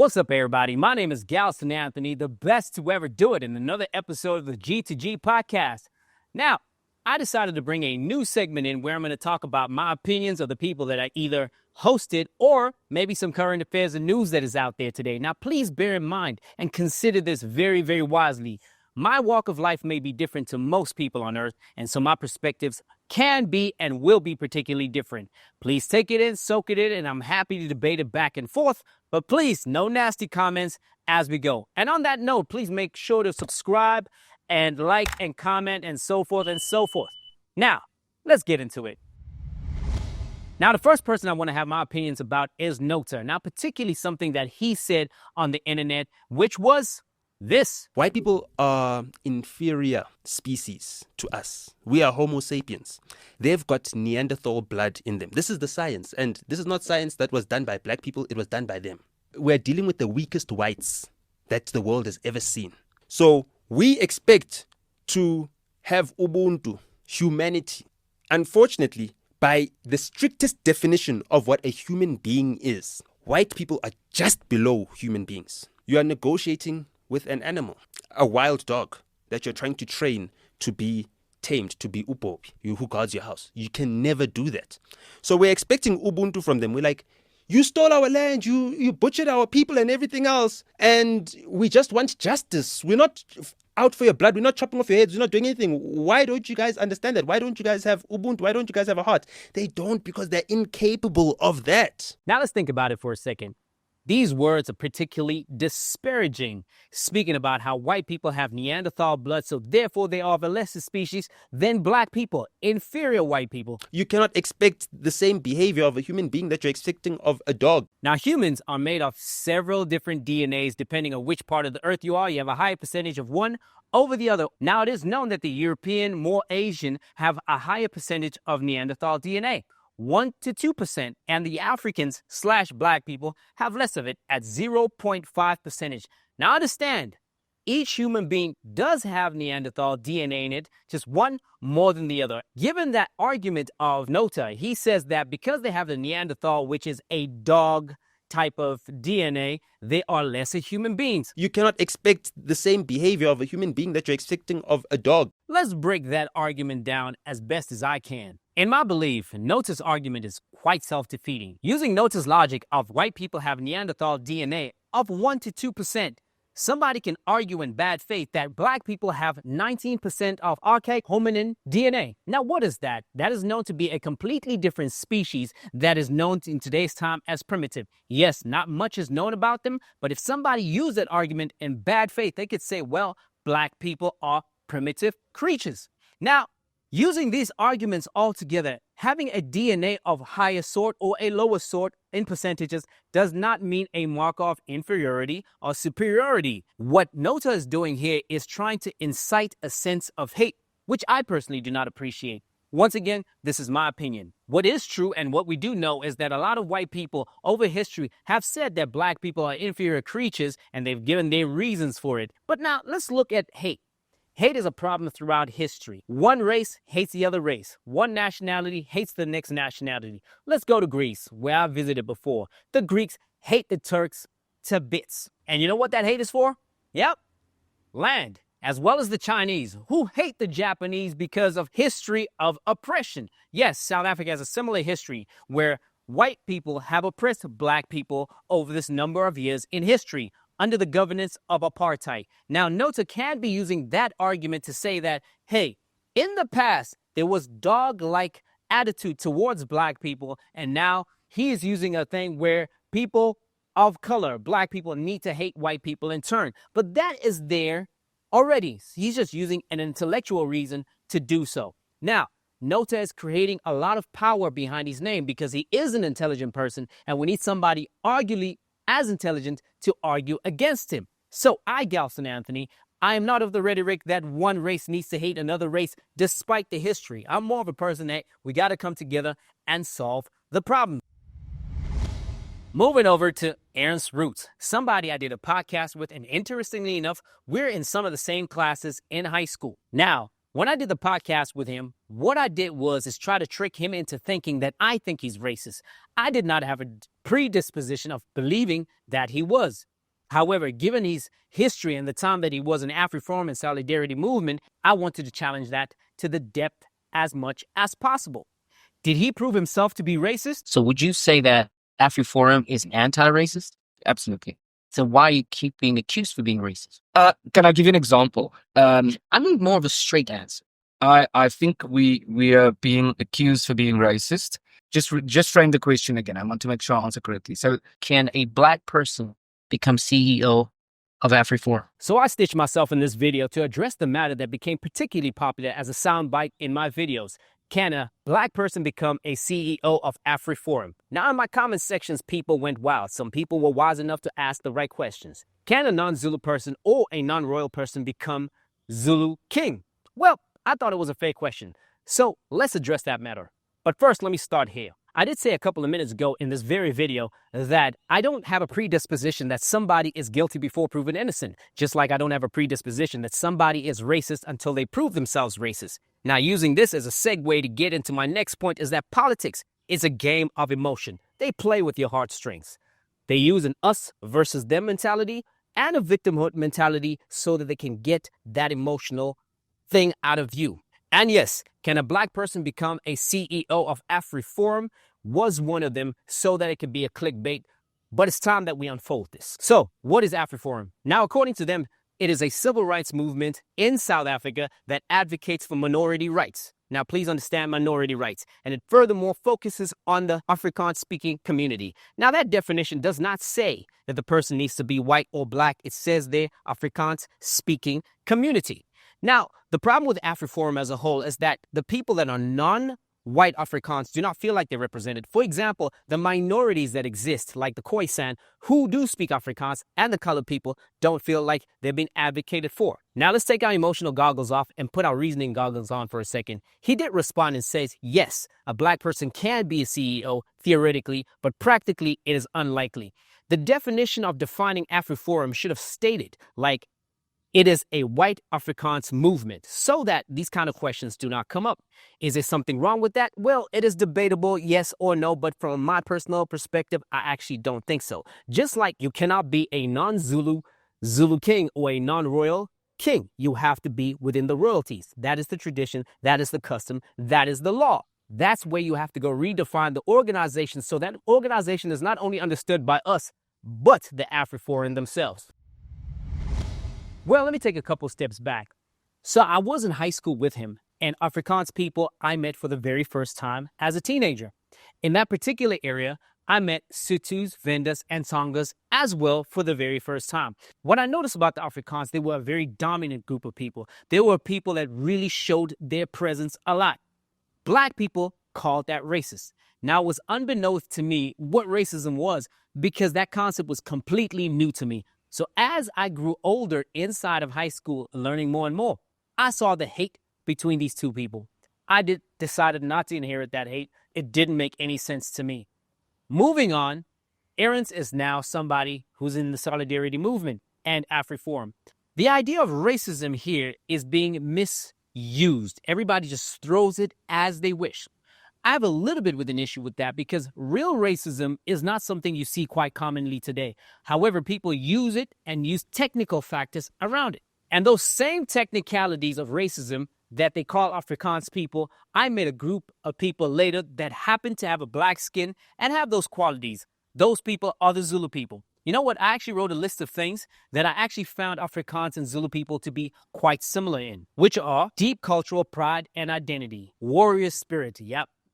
What's up, everybody? My name is Galston Anthony, the best to ever do it, in another episode of the G2G podcast. Now, I decided to bring a new segment in where I'm going to talk about my opinions of the people that I either hosted or maybe some current affairs and news that is out there today. Now, please bear in mind and consider this very, very wisely. My walk of life may be different to most people on earth, and so my perspectives can be and will be particularly different. Please take it in, soak it in, and I'm happy to debate it back and forth, but please, no nasty comments as we go. And on that note, please make sure to subscribe and like and comment and so forth and so forth. Now, let's get into it. Now, the first person I want to have my opinions about is Nota. Now, particularly something that he said on the internet, which was this. White people are inferior species to us. We are Homo sapiens. They've got Neanderthal blood in them. This is the science. And this is not science that was done by black people. It was done by them. We're dealing with the weakest whites that the world has ever seen. So we expect to have Ubuntu, humanity. Unfortunately, by the strictest definition of what a human being is, white people are just below human beings. You are negotiating with an animal, a wild dog that you're trying to train to be tamed, to be upopi, you who guards your house. You can never do that. So we're expecting Ubuntu from them. We're like, you stole our land, you butchered our people and everything else, and we just want justice. We're not out for your blood. We're not chopping off your heads. We're not doing anything. Why don't you guys understand that? Why don't you guys have Ubuntu? Why don't you guys have a heart? They don't, because they're incapable of that. Now let's think about it for a second. These words are particularly disparaging, speaking about how white people have Neanderthal blood, so therefore they are of a lesser species than black people, inferior white people. You cannot expect the same behavior of a human being that you're expecting of a dog. Now, humans are made of several different DNAs depending on which part of the earth you are. You have a higher percentage of one over the other. Now, it is known that the European, more Asian, have a higher percentage of Neanderthal DNA. 1 to 2%, and the Africans/black people have less of it at 0.5%. Now understand, each human being does have Neanderthal DNA in it, just one more than the other. Given that argument of Nota, he says that because they have the Neanderthal, which is a dog type of DNA, they are lesser human beings. You cannot expect the same behavior of a human being that you're expecting of a dog. Let's break that argument down as best as I can. In my belief, Nota's argument is quite self-defeating. Using Nota's logic of white people have Neanderthal DNA of 1 to 2%, somebody can argue in bad faith that black people have 19% of archaic hominin DNA. Now, what is that? That is known to be a completely different species that is known in today's time as primitive. Yes, not much is known about them, but if somebody used that argument in bad faith, they could say, well, black people are primitive creatures. Now, using these arguments all together, having a DNA of higher sort or a lower sort in percentages does not mean a mark of inferiority or superiority. What Nota is doing here is trying to incite a sense of hate, which I personally do not appreciate. Once again, this is my opinion. What is true and what we do know is that a lot of white people over history have said that black people are inferior creatures, and they've given their reasons for it. But now let's look at hate. Hate is a problem throughout history. One race hates the other race. One nationality hates the next nationality. Let's go to Greece, where I visited before. The Greeks hate the Turks to bits. And you know what that hate is for? Yep, land. As well as the Chinese, who hate the Japanese because of history of oppression. Yes, South Africa has a similar history where white people have oppressed black people over this number of years in history, under the governance of apartheid. Now, Nota can be using that argument to say that, hey, in the past, there was dog-like attitude towards black people, and now he is using a thing where people of color, black people, need to hate white people in turn. But that is there already. He's just using an intellectual reason to do so. Now, Nota is creating a lot of power behind his name because he is an intelligent person, and we need somebody arguably as intelligent to argue against him. So I, Galston Anthony, I am not of the rhetoric that one race needs to hate another race despite the history. I'm more of a person that we got to come together and solve the problem. Moving over to Ernst Roets, somebody I did a podcast with, and interestingly enough, we're in some of the same classes in high school. Now, when I did the podcast with him, what I did was try to trick him into thinking that I think he's racist. I did not have a predisposition of believing that he was. However, given his history and the time that he was in Afriforum and Solidarity Movement, I wanted to challenge that to the depth as much as possible. Did he prove himself to be racist? So would you say that Afriforum is anti-racist? Absolutely. So why you keep being accused for being racist? Can I give you an example? I need more of a straight answer. I think we are being accused for being racist. Just frame the question again. I want to make sure I answer correctly. So can a black person become CEO of Afriforum? So I stitched myself in this video to address the matter that became particularly popular as a soundbite in my videos. Can a black person become a CEO of Afriforum? Now, in my comment sections, people went wild. Some people were wise enough to ask the right questions. Can a non-Zulu person or a non-royal person become Zulu king? Well, I thought it was a fair question. So let's address that matter. But first, let me start here. I did say a couple of minutes ago in this very video that I don't have a predisposition that somebody is guilty before proven innocent, just like I don't have a predisposition that somebody is racist until they prove themselves racist. Now, using this as a segue to get into my next point is that politics is a game of emotion. They play with your heartstrings. They use an us versus them mentality and a victimhood mentality so that they can get that emotional thing out of you. And yes, can a black person become a CEO of Afriforum? Was one of them so that it could be a clickbait, but it's time that we unfold this. So, what is Afriforum? Now, according to them, it is a civil rights movement in South Africa that advocates for minority rights. Now, please understand minority rights. And it furthermore focuses on the Afrikaans-speaking community. Now, that definition does not say that the person needs to be white or black. It says there Afrikaans-speaking community. Now, the problem with Afriforum as a whole is that the people that are non-white Afrikaans do not feel like they're represented. For example, the minorities that exist, like the Khoisan, who do speak Afrikaans, and the colored people don't feel like they're being advocated for. Now, let's take our emotional goggles off and put our reasoning goggles on for a second. He did respond and says, yes, a black person can be a CEO, theoretically, but practically it is unlikely. The definition of defining Afriforum should have stated, like, it is a white Afrikaans movement, so that these kind of questions do not come up. Is there something wrong with that? Well, it is debatable, yes or no, but from my personal perspective, I actually don't think so. Just like you cannot be a non-Zulu Zulu king or a non-royal king. You have to be within the royalties. That is the tradition, that is the custom, that is the law. That's where you have to go redefine the organization so that organization is not only understood by us, but the Afriforum themselves. Well, let me take a couple steps back. So I was in high school with him, and Afrikaans people I met for the very first time as a teenager. In that particular area, I met Sothos, Vendas, and Tongas as well for the very first time. What I noticed about the Afrikaans, they were a very dominant group of people. They were people that really showed their presence a lot. Black people called that racist. Now, it was unbeknownst to me what racism was because that concept was completely new to me. So as I grew older inside of high school, learning more and more, I saw the hate between these two people. I decided not to inherit that hate. It didn't make any sense to me. Moving on, Ernst is now somebody who's in the Solidarity Movement and Afriforum. The idea of racism here is being misused. Everybody just throws it as they wish. I have a little bit with an issue with that because real racism is not something you see quite commonly today. However, people use it and use technical factors around it. And those same technicalities of racism that they call Afrikaans people, I met a group of people later that happen to have a black skin and have those qualities. Those people are the Zulu people. You know what? I actually wrote a list of things that I actually found Afrikaans and Zulu people to be quite similar in, which are deep cultural pride and identity, warrior spirit,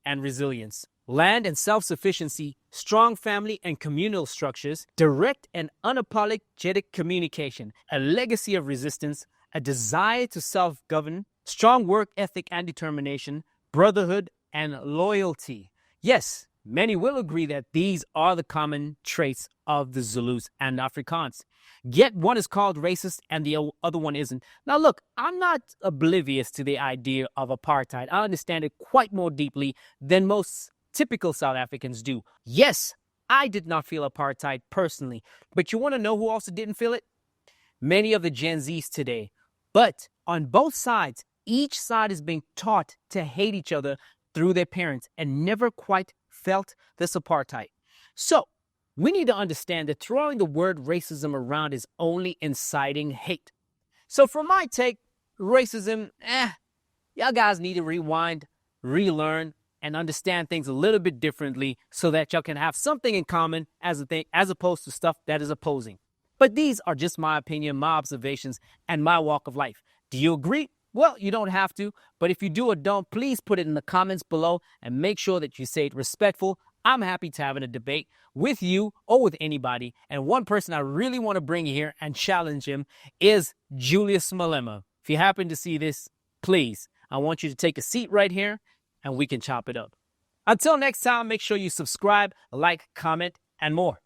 and resilience, land and self-sufficiency, strong family and communal structures, direct and unapologetic communication, a legacy of resistance, a desire to self-govern, strong work ethic and determination, brotherhood and loyalty. Yes, many will agree that these are the common traits of the Zulus and Afrikaans. Yet one is called racist and the other one isn't. Now look, I'm not oblivious to the idea of apartheid. I understand it quite more deeply than most typical South Africans do. Yes, I did not feel apartheid personally, but you want to know who also didn't feel it? Many of the Gen Zs today. But on both sides, each side is being taught to hate each other through their parents and never quite felt this apartheid. So, we need to understand that throwing the word racism around is only inciting hate. So for my take, racism, y'all guys need to rewind, relearn, and understand things a little bit differently so that y'all can have something in common as opposed to stuff that is opposing. But these are just my opinion, my observations, and my walk of life. Do you agree? Well, you don't have to, but if you do or don't, please put it in the comments below and make sure that you say it respectful. I'm happy to have a debate with you or with anybody. And one person I really want to bring here and challenge him is Julius Malema. If you happen to see this, please, I want you to take a seat right here and we can chop it up. Until next time, make sure you subscribe, like, comment, and more.